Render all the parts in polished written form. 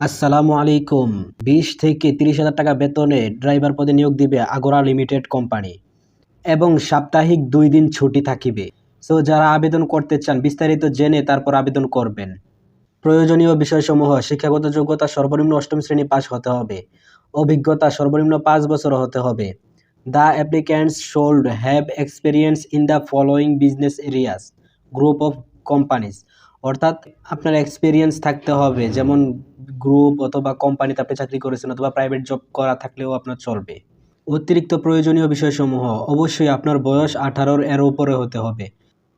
আসসালামু আলাইকুম। ২০ থেকে ৩০,০০০ টাকা বেতনে ড্রাইভার পদে নিয়োগ দিবে আগরা লিমিটেড কোম্পানি এবং সাপ্তাহিক ২ দিন ছুটি থাকিবে। সো যারা আবেদন করতে চান বিস্তারিত জেনে তারপর আবেদন করবেন। প্রয়োজনীয় বিষয়সমূহ: শিক্ষাগত যোগ্যতা সর্বনিম্ন ৮ম শ্রেণী পাস হতে হবে। অভিজ্ঞতা সর্বনিম্ন ৫ বছর হতে হবে। The applicants should have experience in the following business areas, group of companies. অর্থাৎ আপনার এক্সপেরিয়েন্স থাকতে হবে, যেমন গ্রুপ অথবা কোম্পানিতে আপনি চাকরি করেছেন অথবা প্রাইভেট জব করা থাকলেও আপনার চলবে। অতিরিক্ত প্রয়োজনীয় বিষয়সমূহ: অবশ্যই আপনার বয়স ১৮ এর উপরে হতে হবে।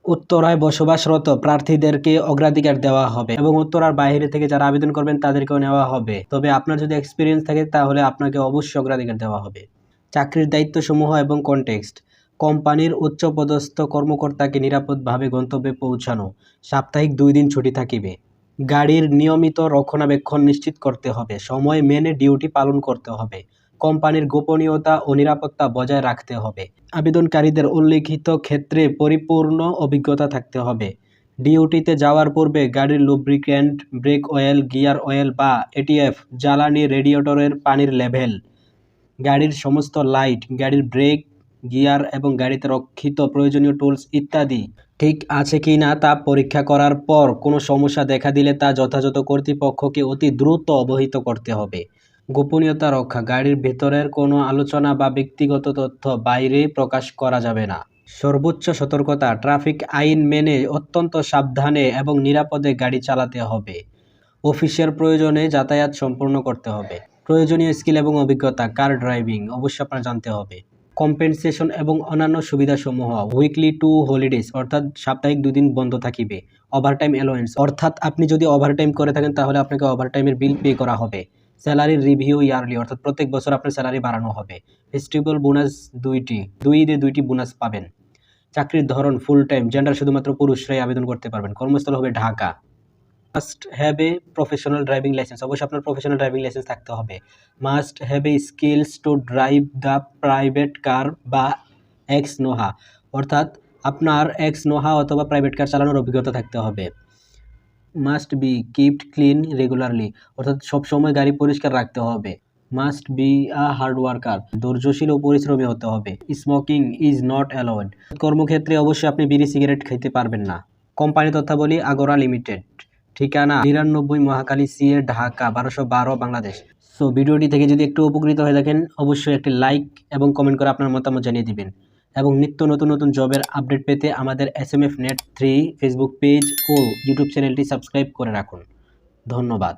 উত্তরায় বসবাসরত প্রার্থীদেরকে অগ্রাধিকার দেওয়া হবে এবং উত্তরার বাইরে থেকে যারা আবেদন করবেন তাদেরকেও নেওয়া হবে। তবে আপনার যদি এক্সপিরিয়েন্স থাকে তাহলে আপনাকে অবশ্যই অগ্রাধিকার দেওয়া হবে। চাকরির দায়িত্বসমূহ এবং কনটেক্সট: কোম্পানির উচ্চপদস্থ কর্মকর্তাকে নিরাপদভাবে গন্তব্যে পৌঁছানো। সাপ্তাহিক ২ দিন ছুটি থাকিবে। গাড়ির নিয়মিত রক্ষণাবেক্ষণ নিশ্চিত করতে হবে। সময় মেনে ডিউটি পালন করতে হবে। কোম্পানির গোপনীয়তা ও নিরাপত্তা বজায় রাখতে হবে। আবেদনকারীদের উল্লিখিত ক্ষেত্রে পরিপূর্ণ অভিজ্ঞতা থাকতে হবে। ডিউটিতে যাওয়ার পূর্বে গাড়ির lubricant, break oil, gear oil বা এটিএফ, জ্বালানি, রেডিয়েটরের পানির লেভেল, গাড়ির সমস্ত লাইট, গাড়ির ব্রেক, গিয়ার এবং গাড়িতে রক্ষিত প্রয়োজনীয় টুলস ইত্যাদি ঠিক আছে কি না তা পরীক্ষা করার পর কোনো সমস্যা দেখা দিলে তা যথাযথ কর্তৃপক্ষকে অতি দ্রুত অবহিত করতে হবে। গোপনীয়তা রক্ষা: গাড়ির ভেতরের কোনো আলোচনা বা ব্যক্তিগত তথ্য বাইরে প্রকাশ করা যাবে না। সর্বোচ্চ সতর্কতা: ট্রাফিক আইন মেনে অত্যন্ত সাবধানে এবং নিরাপদে গাড়ি চালাতে হবে। অফিসের প্রয়োজনে যাতায়াত সম্পূর্ণ করতে হবে। প্রয়োজনীয় স্কিল এবং অভিজ্ঞতা: কার ড্রাইভিং অবশ্যই আপনার জানতে হবে। কম্পেনসেশন এবং অন্যান্য সুবিধাসমূহ: উইকলি 2 হলিডেজ অর্থাৎ সাপ্তাহিক ২ দিন বন্ধ থাকিবে। ওভারটাইম অ্যালাউন্স অর্থাৎ আপনি যদি ওভারটাইম করে থাকেন তাহলে আপনাকে ওভারটাইমের বিল পে করা হবে। স্যালারি রিভিউ ইয়ারলি অর্থাৎ প্রত্যেক বছর আপনার স্যালারি বাড়ানো হবে। ফেস্টিভ্যাল বোনাস ২টি, ২ ঈদে ২টি বোনাস পাবেন। চাকরির ধরন ফুল টাইম, জেন্ডার শুধুমাত্র পুরুষরাই আবেদন করতে পারবেন। কর্মস্থল হবে Dhaka. Must have a professional driving licence, অবশ্যই আপনার প্রফেশনাল ড্রাইভিং লাইসেন্স থাকতে হবে। Must have a skills to drive the private car বা এক্স নোহা, অর্থাৎ আপনার এক্স নোহা অথবা প্রাইভেট কার চালানোর অভিজ্ঞতা থাকতে হবে। Must be kept clean regularly, অর্থাৎ সবসময় গাড়ি পরিষ্কার রাখতে হবে। Must be a hard worker, ধৈর্যশীল ও পরিশ্রমী হতে হবে। স্মোকিং ইজ নট অ্যালাউড, কর্মক্ষেত্রে অবশ্যই আপনি বিড়ি সিগারেট খেতে পারবেন না। কোম্পানি তথ্যাবলী: আগরা লিমিটেড, ঠিকানা ৯৯ মহাখালী সিএ, ঢাকা ১২১২, বাংলাদেশ। সো ভিডিওটি থেকে যদি একটু উপকৃত হয়ে থাকেন অবশ্যই একটি লাইক এবং কমেন্ট করে আপনার মতামত জানিয়ে দিবেন এবং নিত্য নতুন নতুন জবের আপডেট পেতে আমাদের SMF Net 3 ফেসবুক পেজ ও ইউটিউব চ্যানেলটি সাবস্ক্রাইব করে রাখুন। ধন্যবাদ।